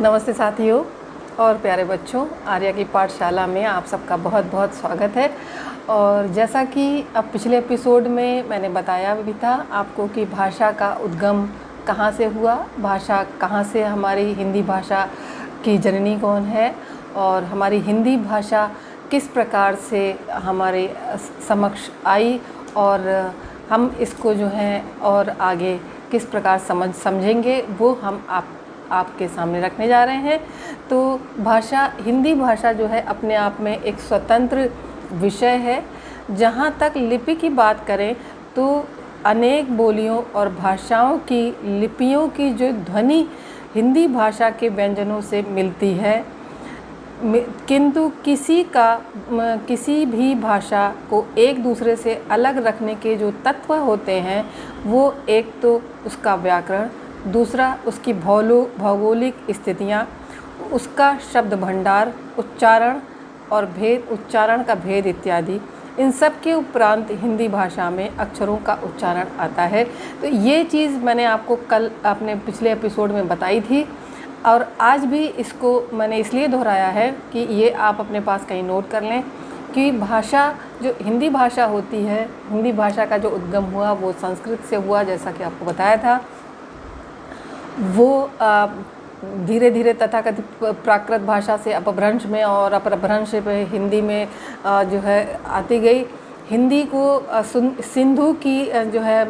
नमस्ते साथियों और प्यारे बच्चों, आर्या की पाठशाला में आप सबका बहुत बहुत स्वागत है। और जैसा कि अब पिछले एपिसोड में मैंने बताया भी था आपको कि भाषा का उद्गम कहाँ से हुआ, भाषा कहाँ से, हमारी हिंदी भाषा की जननी कौन है और हमारी हिंदी भाषा किस प्रकार से हमारे समक्ष आई और हम इसको जो है और आगे किस प्रकार समझेंगे वो हम आपके सामने रखने जा रहे हैं। तो भाषा, हिंदी भाषा जो है अपने आप में एक स्वतंत्र विषय है। जहाँ तक लिपि की बात करें तो अनेक बोलियों और भाषाओं की लिपियों की जो ध्वनि हिंदी भाषा के व्यंजनों से मिलती है, किंतु किसी भी भाषा को एक दूसरे से अलग रखने के जो तत्व होते हैं वो एक तो उसका व्याकरण, दूसरा उसकी भौगोलिक स्थितियाँ, उसका शब्द भंडार, उच्चारण और भेद, उच्चारण का भेद इत्यादि। इन सब के उपरांत हिंदी भाषा में अक्षरों का उच्चारण आता है। तो ये चीज़ मैंने आपको कल अपने पिछले एपिसोड में बताई थी और आज भी इसको मैंने इसलिए दोहराया है कि ये आप अपने पास कहीं नोट कर लें कि भाषा, जो हिंदी भाषा होती है, हिंदी भाषा का जो उद्गम हुआ वो संस्कृत से हुआ, जैसा कि आपको बताया था। वो धीरे धीरे तथाकथित प्राकृत भाषा से अपभ्रंश में और अपभ्रंश पे हिंदी में जो है आती गई। हिंदी को सिंधु की जो है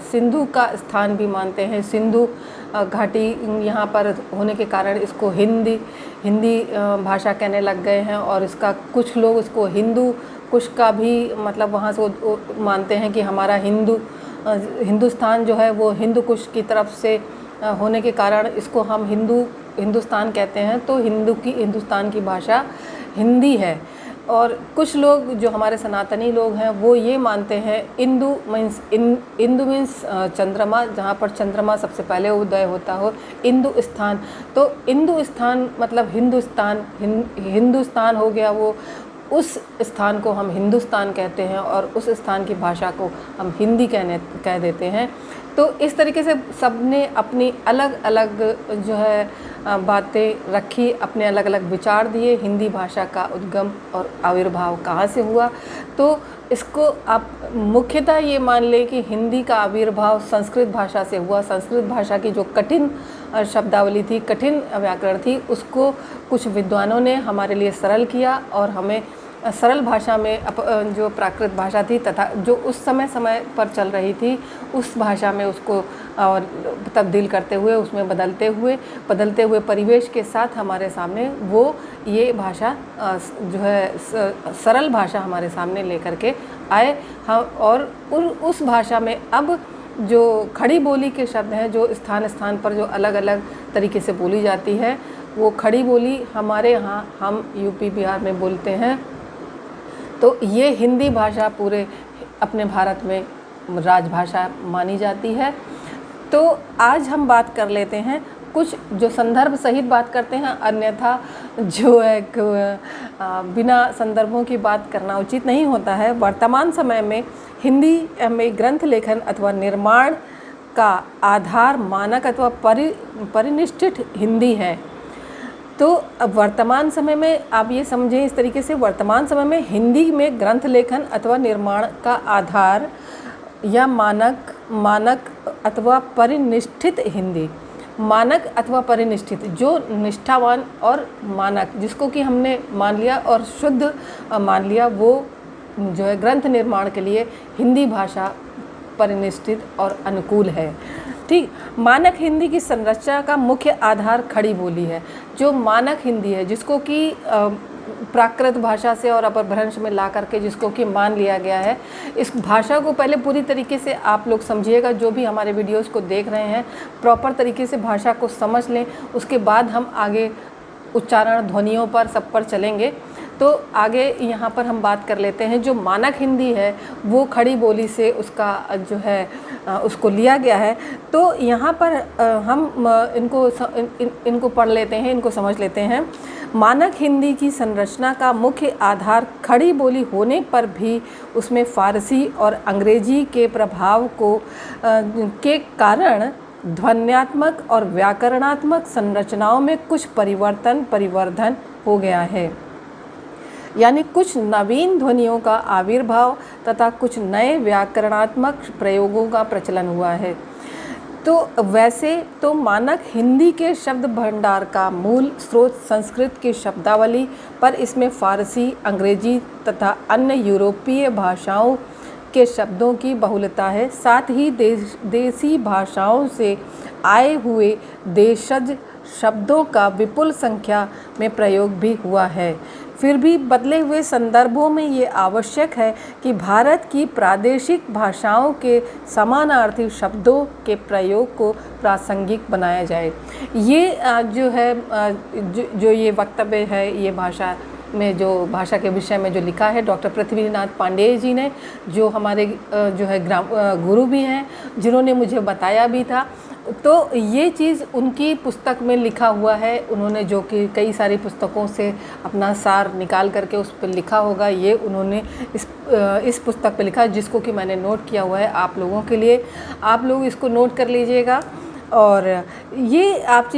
सिंधु का स्थान भी मानते हैं। सिंधु घाटी यहाँ पर होने के कारण इसको हिंदी भाषा कहने लग गए हैं और इसका कुछ लोग इसको हिंदू कुश का भी मतलब वहाँ से मानते हैं कि हमारा हिंदुस्तान जो है वो हिंदू कुश की तरफ से होने के कारण इसको हम हिंदुस्तान कहते हैं। तो हिंदुस्तान की भाषा हिंदी है। और कुछ लोग जो हमारे सनातनी लोग हैं वो ये मानते हैं इंदु मीन्स चंद्रमा, जहाँ पर चंद्रमा सबसे पहले उदय होता हो, हिंदुस्तान। तो हिंदुस्तान मतलब हिंदुस्तान हो गया, वो उस स्थान को हम हिंदुस्तान कहते हैं और उस स्थान की भाषा को हम हिंदी कह देते हैं। तो इस तरीके से सबने अपनी अलग अलग जो है बातें रखी, अपने अलग अलग विचार दिए हिंदी भाषा का उद्गम और आविर्भाव कहाँ से हुआ। तो इसको आप मुख्यतः ये मान लें कि हिंदी का आविर्भाव संस्कृत भाषा से हुआ। संस्कृत भाषा की जो कठिन शब्दावली थी, कठिन व्याकरण थी, उसको कुछ विद्वानों ने हमारे लिए सरल किया और हमें सरल भाषा में जो प्राकृत भाषा थी तथा जो उस समय पर चल रही थी उस भाषा में उसको और तब्दील करते हुए, उसमें बदलते हुए परिवेश के साथ हमारे सामने वो ये भाषा जो है सरल भाषा हमारे सामने लेकर के आए हम। और उस भाषा में अब जो खड़ी बोली के शब्द हैं, जो स्थान स्थान पर जो अलग अलग तरीके से बोली जाती है, वो खड़ी बोली हमारे यहाँ हम यूपी बिहार में बोलते हैं। तो ये हिंदी भाषा पूरे अपने भारत में राजभाषा मानी जाती है। तो आज हम बात कर लेते हैं कुछ जो संदर्भ सहित बात करते हैं, अन्यथा जो एक बिना संदर्भों की बात करना उचित नहीं होता है। वर्तमान समय में हिंदी में ग्रंथ लेखन अथवा निर्माण का आधार मानक अथवा परिनिष्ठित हिंदी है। तो अब वर्तमान समय में आप ये समझें इस तरीके से, वर्तमान समय में हिंदी में ग्रंथ लेखन अथवा निर्माण का आधार या मानक अथवा परिनिष्ठित हिंदी, मानक अथवा परिनिष्ठित, जो निष्ठावान और मानक जिसको कि हमने मान लिया और शुद्ध मान लिया, वो जो है ग्रंथ निर्माण के लिए हिंदी भाषा परिनिष्ठित और अनुकूल है। ठीक, मानक हिंदी की संरचना का मुख्य आधार खड़ी बोली है। जो मानक हिंदी है जिसको कि प्राकृत भाषा से और अपभ्रंश में ला करके जिसको कि मान लिया गया है, इस भाषा को पहले पूरी तरीके से आप लोग समझिएगा। जो भी हमारे वीडियोस को देख रहे हैं, प्रॉपर तरीके से भाषा को समझ लें, उसके बाद हम आगे उच्चारण, ध्वनियों पर सब पर चलेंगे। तो आगे यहाँ पर हम बात कर लेते हैं। जो मानक हिंदी है वो खड़ी बोली से उसका जो है उसको लिया गया है। तो यहाँ पर हम इनको पढ़ लेते हैं, इनको समझ लेते हैं। मानक हिंदी की संरचना का मुख्य आधार खड़ी बोली होने पर भी उसमें फ़ारसी और अंग्रेजी के प्रभाव के कारण ध्वन्यात्मक और व्याकरणात्मक संरचनाओं में कुछ परिवर्धन हो गया है, यानी कुछ नवीन ध्वनियों का आविर्भाव तथा कुछ नए व्याकरणात्मक प्रयोगों का प्रचलन हुआ है। तो वैसे तो मानक हिंदी के शब्द भंडार का मूल स्रोत संस्कृत की शब्दावली, पर इसमें फ़ारसी, अंग्रेजी तथा अन्य यूरोपीय भाषाओं के शब्दों की बहुलता है। साथ ही देसी भाषाओं से आए हुए देशज शब्दों का विपुल संख्या में प्रयोग भी हुआ है। फिर भी बदले हुए संदर्भों में ये आवश्यक है कि भारत की प्रादेशिक भाषाओं के समानार्थी शब्दों के प्रयोग को प्रासंगिक बनाया जाए। ये जो है जो ये वक्तव्य है, ये भाषा में जो भाषा के विषय में जो लिखा है डॉक्टर पृथ्वीनाथ पांडेय जी ने, जो हमारे जो है गुरु भी हैं, जिन्होंने मुझे बताया भी था। तो ये चीज़ उनकी पुस्तक में लिखा हुआ है। उन्होंने जो कि कई सारी पुस्तकों से अपना सार निकाल करके उस पर लिखा होगा, ये उन्होंने इस पुस्तक पे लिखा, जिसको कि मैंने नोट किया हुआ है आप लोगों के लिए। आप लोग इसको नोट कर लीजिएगा और ये आप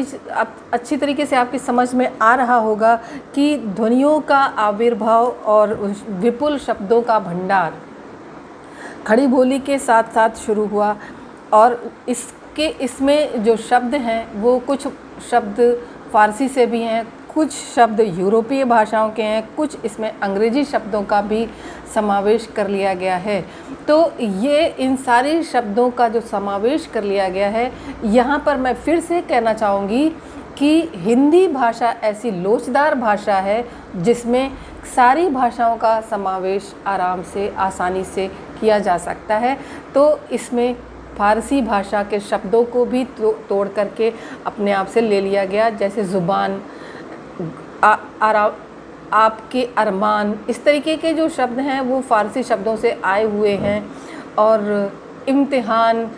अच्छी तरीके से आपकी समझ में आ रहा होगा कि ध्वनियों का आविर्भाव और विपुल शब्दों का भंडार खड़ी बोली के साथ साथ शुरू हुआ, और इसमें जो शब्द हैं वो कुछ शब्द फ़ारसी से भी हैं, कुछ शब्द यूरोपीय भाषाओं के हैं, कुछ इसमें अंग्रेजी शब्दों का भी समावेश कर लिया गया है। तो ये इन सारे शब्दों का जो समावेश कर लिया गया है, यहाँ पर मैं फिर से कहना चाहूँगी कि हिंदी भाषा ऐसी लोचदार भाषा है जिसमें सारी भाषाओं का समावेश आराम से, आसानी से किया जा सकता है। तो इसमें फ़ारसी भाषा के शब्दों को भी तोड़ करके अपने आप से ले लिया गया, जैसे ज़ुबान, आपके अरमान, इस तरीके के जो शब्द हैं वो फ़ारसी शब्दों से आए हुए हैं। और इम्तिहान,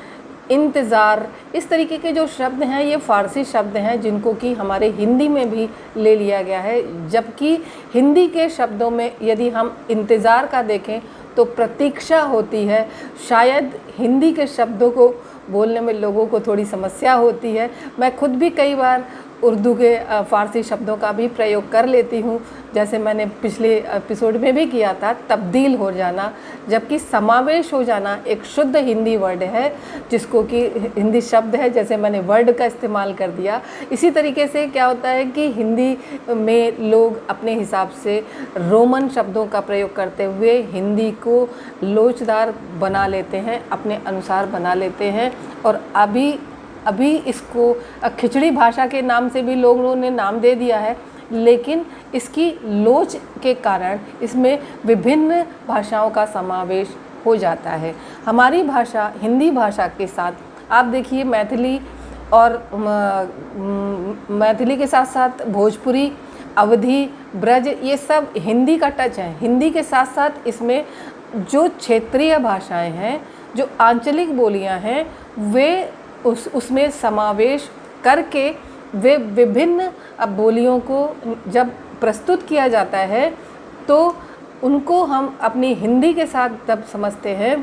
इंतज़ार, इस तरीके के जो शब्द हैं ये फ़ारसी शब्द हैं जिनको कि हमारे हिंदी में भी ले लिया गया है। जबकि हिंदी के शब्दों में यदि हम इंतज़ार का देखें तो प्रतीक्षा होती है। शायद हिंदी के शब्दों को बोलने में लोगों को थोड़ी समस्या होती है। मैं खुद भी कई बार उर्दू के फ़ारसी शब्दों का भी प्रयोग कर लेती हूँ, जैसे मैंने पिछले एपिसोड में भी किया था, तब्दील हो जाना, जबकि समावेश हो जाना एक शुद्ध हिंदी वर्ड है, जिसको कि हिंदी शब्द है, जैसे मैंने वर्ड का इस्तेमाल कर दिया। इसी तरीके से क्या होता है कि हिंदी में लोग अपने हिसाब से रोमन शब्दों का प्रयोग करते हुए हिंदी को लोचदार बना लेते हैं, अपने अनुसार बना लेते हैं। और अभी इसको खिचड़ी भाषा के नाम से भी लोगों ने नाम दे दिया है, लेकिन इसकी लोच के कारण इसमें विभिन्न भाषाओं का समावेश हो जाता है। हमारी भाषा, हिंदी भाषा के साथ आप देखिए मैथिली, और मैथिली के साथ साथ भोजपुरी, अवधी, ब्रज, ये सब हिंदी का टच है। हिंदी के साथ साथ इसमें जो क्षेत्रीय भाषाएं हैं, जो आंचलिक बोलियां हैं, वे उसमें समावेश करके वे विभिन्न बोलियों को जब प्रस्तुत किया जाता है तो उनको हम अपनी हिंदी के साथ जब समझते हैं,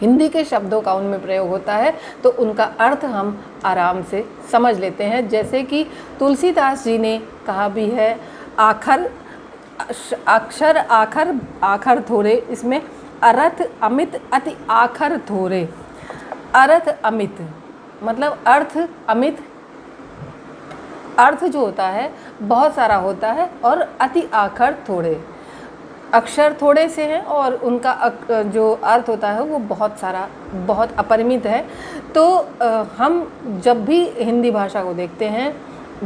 हिंदी के शब्दों का उनमें प्रयोग होता है, तो उनका अर्थ हम आराम से समझ लेते हैं। जैसे कि तुलसीदास जी ने कहा भी है, अक्षर आखर थोरे, इसमें अर्थ अमित अति आखर थोरे। अर्थ अमित मतलब अर्थ अमित, अर्थ जो होता है बहुत सारा होता है, और अति आखर थोड़े, अक्षर थोड़े से हैं और उनका जो अर्थ होता है वो बहुत सारा, बहुत अपरिमित है। तो हम जब भी हिंदी भाषा को देखते हैं,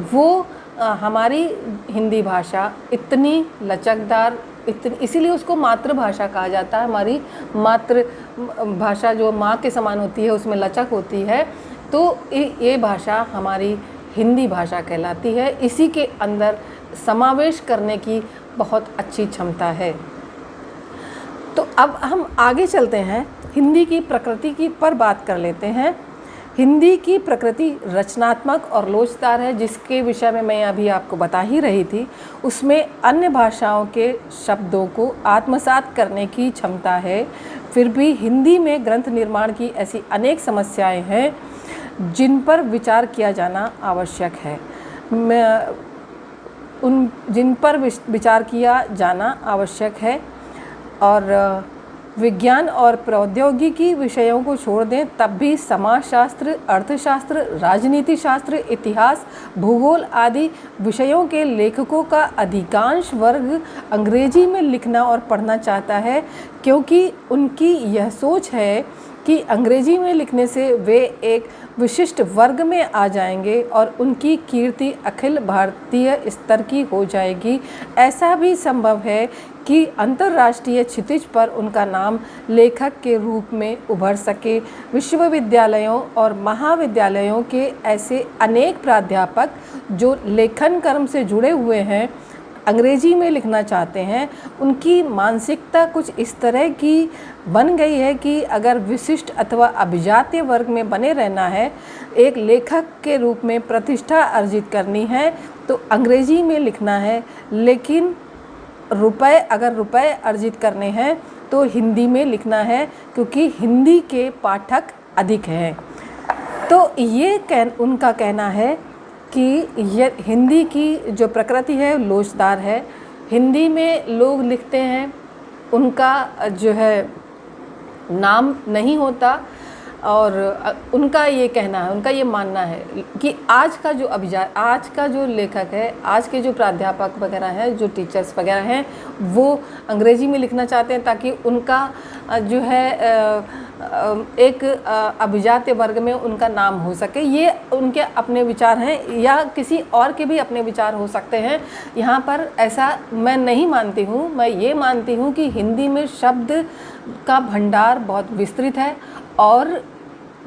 वो हमारी हिंदी भाषा इतनी लचकदार, इसीलिए उसको मातृभाषा कहा जाता है। हमारी मातृ भाषा जो माँ के समान होती है, उसमें लचक होती है, तो ये भाषा हमारी हिंदी भाषा कहलाती है। इसी के अंदर समावेश करने की बहुत अच्छी क्षमता है। तो अब हम आगे चलते हैं, हिंदी की प्रकृति की पर बात कर लेते हैं। हिंदी की प्रकृति रचनात्मक और लोचदार है, जिसके विषय में मैं अभी आपको बता ही रही थी। उसमें अन्य भाषाओं के शब्दों को आत्मसात करने की क्षमता है। फिर भी हिंदी में ग्रंथ निर्माण की ऐसी अनेक समस्याएं हैं जिन पर विचार किया जाना आवश्यक है। जिन पर विचार किया जाना आवश्यक है और विज्ञान और प्रौद्योगिकी विषयों को छोड़ दें, तब भी समाजशास्त्र, अर्थशास्त्र, राजनीति शास्त्र, इतिहास, भूगोल आदि विषयों के लेखकों का अधिकांश वर्ग अंग्रेजी में लिखना और पढ़ना चाहता है, क्योंकि उनकी यह सोच है कि अंग्रेजी में लिखने से वे एक विशिष्ट वर्ग में आ जाएंगे और उनकी कीर्ति अखिल भारतीय स्तर की हो जाएगी। ऐसा भी संभव है कि अंतर्राष्ट्रीय क्षितिज पर उनका नाम लेखक के रूप में उभर सके। विश्वविद्यालयों और महाविद्यालयों के ऐसे अनेक प्राध्यापक जो लेखन कर्म से जुड़े हुए हैं, अंग्रेजी में लिखना चाहते हैं, उनकी मानसिकता कुछ इस तरह की बन गई है कि अगर विशिष्ट अथवा अभिजात्य वर्ग में बने रहना है, एक लेखक के रूप में प्रतिष्ठा अर्जित करनी है, तो अंग्रेजी में लिखना है। लेकिन अगर रुपए अर्जित करने हैं तो हिंदी में लिखना है, क्योंकि हिंदी के पाठक अधिक हैं। तो ये उनका कहना है कि ये हिंदी की जो प्रकृति है लोचदार है। हिंदी में लोग लिखते हैं, उनका जो है नाम नहीं होता, और उनका ये कहना है, उनका ये मानना है कि आज का जो लेखक है, आज के जो प्राध्यापक वगैरह हैं, जो टीचर्स वगैरह हैं, वो अंग्रेजी में लिखना चाहते हैं ताकि उनका जो है एक अभिजात्य वर्ग में उनका नाम हो सके। ये उनके अपने विचार हैं, या किसी और के भी अपने विचार हो सकते हैं। यहाँ पर ऐसा मैं नहीं मानती हूँ। मैं ये मानती हूँ कि हिंदी में शब्द का भंडार बहुत विस्तृत है, और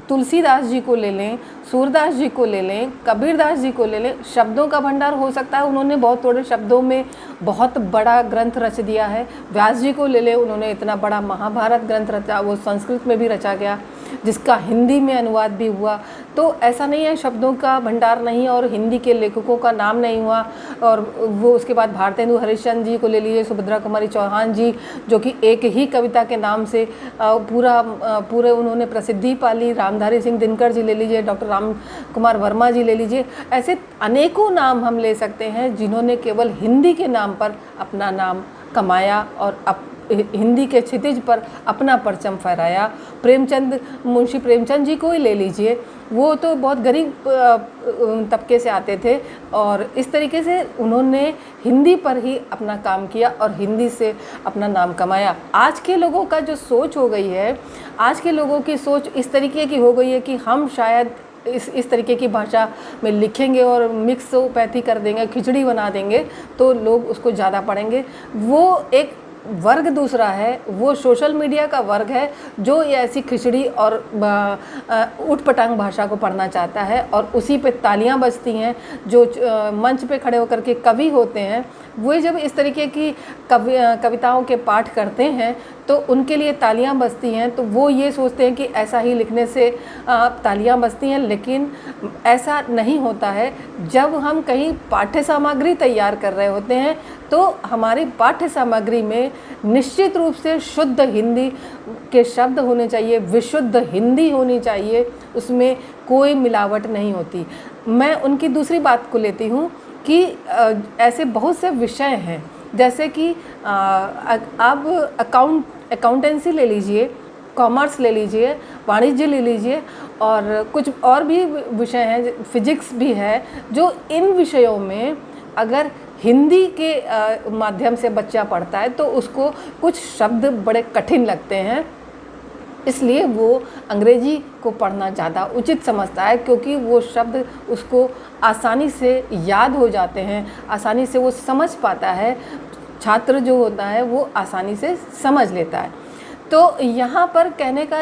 तुलसीदास जी को ले लें, सूरदास जी को ले लें, कबीरदास जी को ले लें, शब्दों का भंडार हो सकता है। उन्होंने बहुत थोड़े शब्दों में बहुत बड़ा ग्रंथ रच दिया है। व्यास जी को ले लें, उन्होंने इतना बड़ा महाभारत ग्रंथ रचा, वो संस्कृत में भी रचा गया, जिसका हिंदी में अनुवाद भी हुआ। तो ऐसा नहीं है शब्दों का भंडार नहीं और हिंदी के लेखकों का नाम नहीं हुआ। और वो उसके बाद भारतेंदु हरिश्चंद्र जी को ले लीजिए, सुभद्रा कुमारी चौहान जी, जो कि एक ही कविता के नाम से पूरे उन्होंने प्रसिद्धि पाली। रामधारी सिंह दिनकर जी ले लीजिए, डॉक्टर राम कुमार वर्मा जी ले लीजिए, ऐसे अनेकों नाम हम ले सकते हैं जिन्होंने केवल हिंदी के नाम पर अपना नाम कमाया और हिंदी के क्षितिज पर अपना परचम फहराया। मुंशी प्रेमचंद जी को ही ले लीजिए, वो तो बहुत गरीब तबके से आते थे, और इस तरीके से उन्होंने हिंदी पर ही अपना काम किया और हिंदी से अपना नाम कमाया। आज के लोगों का जो सोच हो गई है, आज के लोगों की सोच इस तरीके की हो गई है कि हम शायद इस तरीके की भाषा में लिखेंगे और मिक्सोपैथी कर देंगे, खिचड़ी बना देंगे, तो लोग उसको ज़्यादा पढ़ेंगे। वो एक वर्ग दूसरा है, वो सोशल मीडिया का वर्ग है जो ये ऐसी खिचड़ी और उटपटांग भाषा को पढ़ना चाहता है, और उसी पे तालियां बजती हैं। जो मंच पे खड़े होकर के कवि होते हैं, वो जब इस तरीके की कविताओं के पाठ करते हैं तो उनके लिए तालियां बजती हैं, तो वो ये सोचते हैं कि ऐसा ही लिखने से तालियां बजती हैं। लेकिन ऐसा नहीं होता है। जब हम कहीं पाठ्य सामग्री तैयार कर रहे होते हैं तो हमारी पाठ्य सामग्री में निश्चित रूप से शुद्ध हिंदी के शब्द होने चाहिए, विशुद्ध हिंदी होनी चाहिए, उसमें कोई मिलावट नहीं होती। मैं उनकी दूसरी बात को लेती हूँ कि ऐसे बहुत से विषय हैं, जैसे कि आप अकाउंटेंसी ले लीजिए, कॉमर्स ले लीजिए, वाणिज्य ले लीजिए, और कुछ और भी विषय हैं, फिजिक्स भी है, जो इन विषयों में अगर हिंदी के माध्यम से बच्चा पढ़ता है तो उसको कुछ शब्द बड़े कठिन लगते हैं, इसलिए वो अंग्रेजी को पढ़ना ज़्यादा उचित समझता है, क्योंकि वो शब्द उसको आसानी से याद हो जाते हैं, आसानी से वो समझ पाता है। छात्र जो होता है वो आसानी से समझ लेता है। तो यहाँ पर कहने का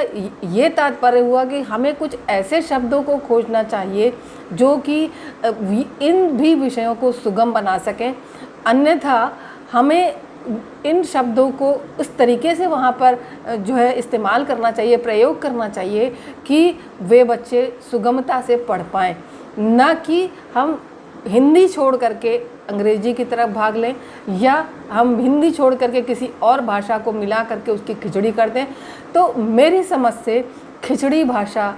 ये तात्पर्य हुआ कि हमें कुछ ऐसे शब्दों को खोजना चाहिए जो कि इन भी विषयों को सुगम बना सकें, अन्यथा हमें इन शब्दों को उस तरीके से वहाँ पर जो है इस्तेमाल करना चाहिए, प्रयोग करना चाहिए कि वे बच्चे सुगमता से पढ़ पाएँ, ना कि हम हिंदी छोड़ करके अंग्रेजी की तरफ भाग लें, या हम हिंदी छोड़ करके किसी और भाषा को मिला करके उसकी खिचड़ी कर दें। तो मेरी समझ से खिचड़ी भाषा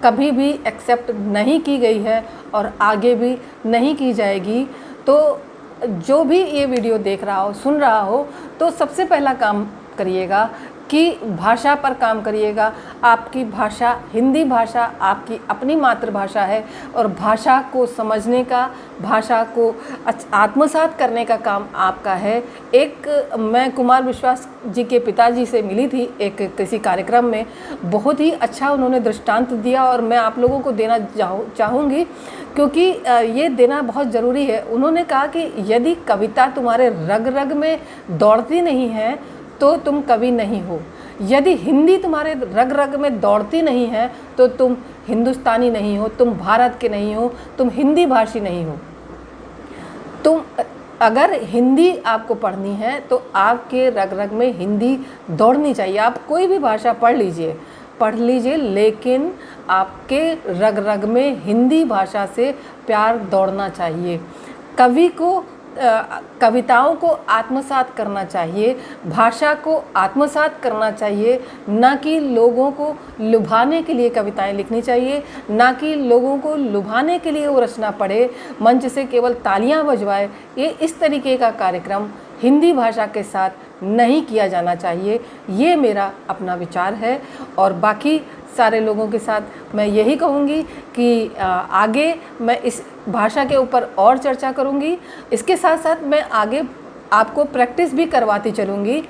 कभी भी एक्सेप्ट नहीं की गई है और आगे भी नहीं की जाएगी। तो जो भी ये वीडियो देख रहा हो, सुन रहा हो, तो सबसे पहला काम करिएगा कि भाषा पर काम करिएगा। आपकी भाषा हिंदी भाषा आपकी अपनी मातृभाषा है और भाषा को समझने का, भाषा को आत्मसात करने का काम आपका है। मैं कुमार विश्वास जी के पिताजी से मिली थी एक किसी कार्यक्रम में, बहुत ही अच्छा उन्होंने दृष्टांत दिया और मैं आप लोगों को देना चाहूँगी क्योंकि ये देना बहुत ज़रूरी है। उन्होंने कहा कि यदि कविता तुम्हारे रग रग में दौड़ती नहीं है तो तुम कवि नहीं हो। यदि हिंदी तुम्हारे रग रग में दौड़ती नहीं है तो तुम हिंदुस्तानी नहीं हो, तुम भारत के नहीं हो, तुम हिंदी भाषी नहीं हो। तुम अगर हिंदी आपको पढ़नी है तो आपके रग रग में हिंदी दौड़नी चाहिए। आप कोई भी भाषा पढ़ लीजिए, लेकिन आपके रग रग में हिंदी भाषा से प्यार दौड़ना चाहिए। कवि को कविताओं को आत्मसात करना चाहिए, भाषा को आत्मसात करना चाहिए, ना कि लोगों को लुभाने के लिए कविताएं लिखनी चाहिए, ना कि लोगों को लुभाने के लिए वो रचना पढ़े, मंच से केवल तालियां बजवाए। ये इस तरीके का कार्यक्रम हिंदी भाषा के साथ नहीं किया जाना चाहिए। ये मेरा अपना विचार है और बाकी सारे लोगों के साथ मैं यही कहूँगी कि आगे मैं इस भाषा के ऊपर और चर्चा करूँगी। इसके साथ साथ मैं आगे आपको प्रैक्टिस भी करवाती चलूँगी,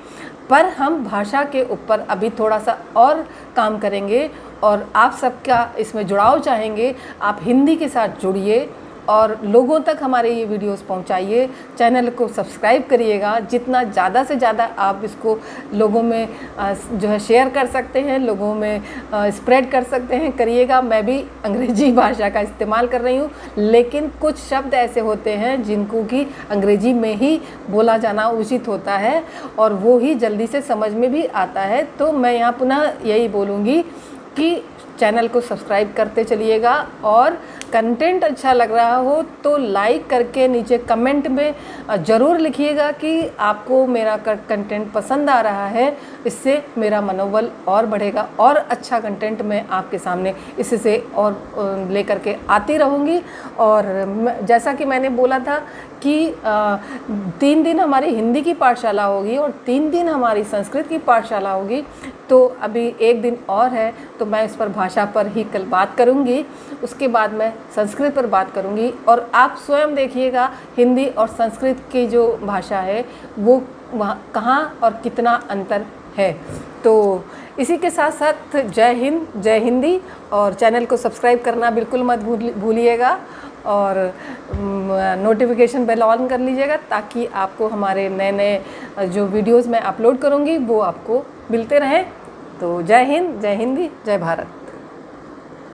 पर हम भाषा के ऊपर अभी थोड़ा सा और काम करेंगे और आप सबका इसमें जुड़ाव चाहेंगे। आप हिंदी के साथ जुड़िए और लोगों तक हमारे ये वीडियोस पहुंचाइए। चैनल को सब्सक्राइब करिएगा। जितना ज़्यादा से ज़्यादा आप इसको लोगों में जो है शेयर कर सकते हैं, लोगों में स्प्रेड कर सकते हैं, करिएगा। मैं भी अंग्रेजी भाषा का इस्तेमाल कर रही हूँ, लेकिन कुछ शब्द ऐसे होते हैं जिनको कि अंग्रेजी में ही बोला जाना उचित होता है और वो ही जल्दी से समझ में भी आता है। तो मैं यहाँ पुनः यही बोलूँगी कि चैनल को सब्सक्राइब करते चलिएगा और कंटेंट अच्छा लग रहा हो तो लाइक करके नीचे कमेंट में ज़रूर लिखिएगा कि आपको मेरा कंटेंट पसंद आ रहा है। इससे मेरा मनोबल और बढ़ेगा और अच्छा कंटेंट मैं आपके सामने इससे और लेकर के आती रहूँगी। और जैसा कि मैंने बोला था कि 3 दिन हमारी हिंदी की पाठशाला होगी और 3 दिन हमारी संस्कृत की पाठशाला होगी। तो अभी 1 दिन और है, तो मैं इस पर भाषा पर ही कल बात करूँगी, उसके बाद मैं संस्कृत पर बात करूँगी। और आप स्वयं देखिएगा हिंदी और संस्कृत की जो भाषा है वो वहाँ कहाँ और कितना अंतर है। तो इसी के साथ साथ जय हिंद, जय हिंदी, और चैनल को सब्सक्राइब करना बिल्कुल मत भूलिएगा और नोटिफिकेशन बेल ऑन कर लीजिएगा ताकि आपको हमारे नए नए जो वीडियोस मैं अपलोड करूँगी वो आपको मिलते रहें। तो जय हिंद, जय हिंदी, जय भारत।